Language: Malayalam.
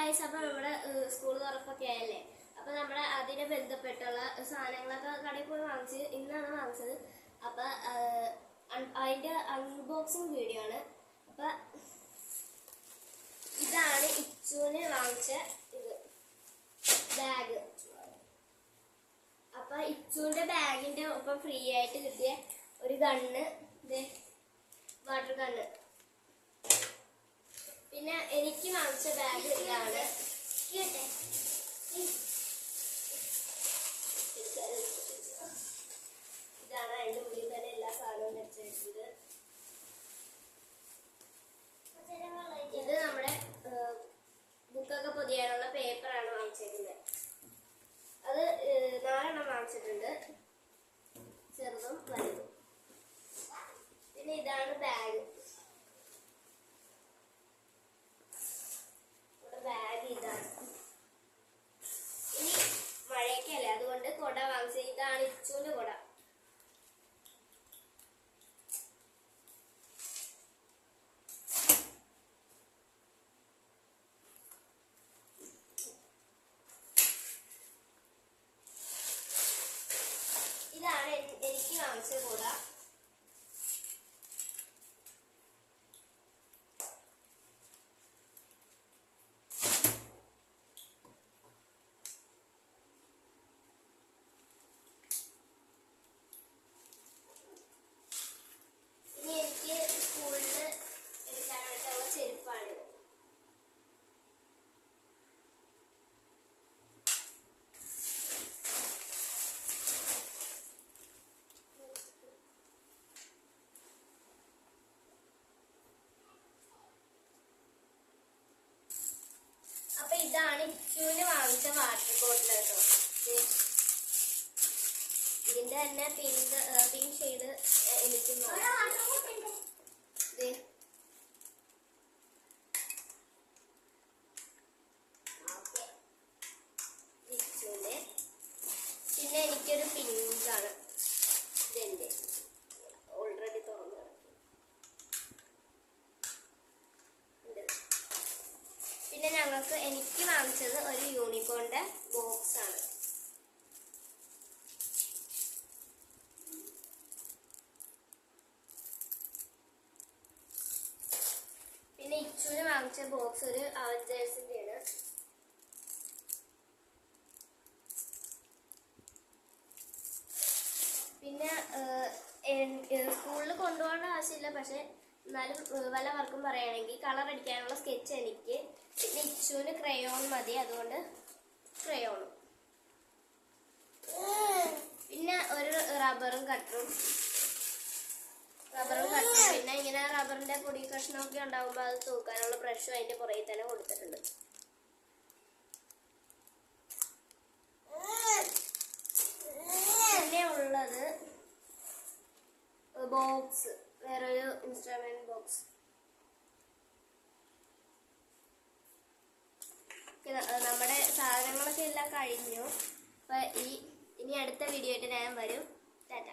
ഗൈസ്, അപ്പോൾ നമ്മുടെ സ്കൂൾ തുറപ്പൊക്കെ ആയല്ലേ. അപ്പോൾ നമ്മുടെ അതിനെ ബന്ധപ്പെട്ടുള്ള സാധനങ്ങളൊക്കെ കടയിൽ പോയി വാങ്ങിച്ച് ഇന്നാണ് വാങ്ങിച്ചത്. അപ്പോൾ അതിൻ്റെ അൺബോക്സിങ് വീഡിയോ ആണ്. അപ്പോൾ ഇതാണ് ഇച്ചുവിന് വാങ്ങിച്ച ഇത് ബാഗ്. അപ്പോൾ ഇച്ചുവിൻ്റെ ബാഗിൻ്റെ ഒപ്പം ഫ്രീ ആയിട്ട് കിട്ടിയ ഒരു ഗണ്ണ്, വാട്ടർ ഗണ്ണ്. പിന്നെ എനിക്ക് വാങ്ങിച്ച ബാഗ് ഇതാണ്. ഇതാണ് അതിൻ്റെ ഉള്ളിൽ തന്നെ എല്ലാ സാധനവും വെച്ചിട്ടുണ്ട്. ഇത് നമ്മുടെ ബുക്കൊക്കെ പൊതിയാനുള്ള പേപ്പറാണ് വാങ്ങിച്ചിരിക്കുന്നത്. അത് 4 എണ്ണം വാങ്ങിച്ചിട്ടുണ്ട്, ചെറുതും വലുതും. പിന്നെ ഇതാണ് ബാഗ്. ഇതാണ്. ഇനി മഴയൊക്കെയല്ലേ, അതുകൊണ്ട് കൊട വാങ്ങിച്ചത്. ഇതാണ് ഇച്ചുവിന്റെ കൊട. ഇതാണ് എനിക്ക് വാങ്ങിച്ച കൊട. അപ്പൊ ഇതാണ് ഇച്ചുവിന് വാങ്ങിച്ച വാട്ടർ ബോട്ടിൽ കേട്ടോ. ഇതിന്റെ തന്നെ പിങ്ക് ഷെയ്ഡ് എനിക്ക് ഇച്ചുവിന്റെ. പിന്നെ എനിക്കൊരു പിങ്കാണ് ഇതെന്റെ ഓൾറെഡി തുറന്നു. പിന്നെ എനിക്ക് വാങ്ങിച്ചത് ഒരു യൂണിക്കോണിന്റെ ബോക്സ് ആണ്. പിന്നെ ഇച്ചുവിന് വാങ്ങിച്ച ബോക്സ് ഒരു അവഞ്ചേഴ്സിന്റെ ആണ്. പിന്നെ സ്കൂളിൽ കൊണ്ടുപോകേണ്ട ആവശ്യമില്ല, പക്ഷെ എന്നാലും വല്ല വർക്കും പറയുകയാണെങ്കിൽ കളർ അടിക്കാനുള്ള സ്കെച്ച് എനിക്ക്. പിന്നെ ഇച്ചുവിന് ക്രയോൺ മതി, അതുകൊണ്ട് ക്രയോണും. പിന്നെ ഒരു റബ്ബറും കട്ടറും. പിന്നെ ഇങ്ങനെ റബ്ബറിന്റെ പൊടി കഷ്ണമൊക്കെ ഉണ്ടാകുമ്പോൾ അത് തൂക്കാനുള്ള ബ്രഷും അതിന്റെ പുറകിൽ തന്നെ കൊടുത്തിട്ടുണ്ട്. പിന്നെ ഉള്ളത് ബോക്സ്, വേറൊരു ഇൻസ്ട്രുമെന്റ് ബോക്സ്. നമ്മുടെ സാധനങ്ങളൊക്കെ എല്ലാം കഴിഞ്ഞു. അപ്പൊ ഇനി അടുത്ത വീഡിയോ ആയിട്ട് ഞാൻ വരും. ടാറ്റ.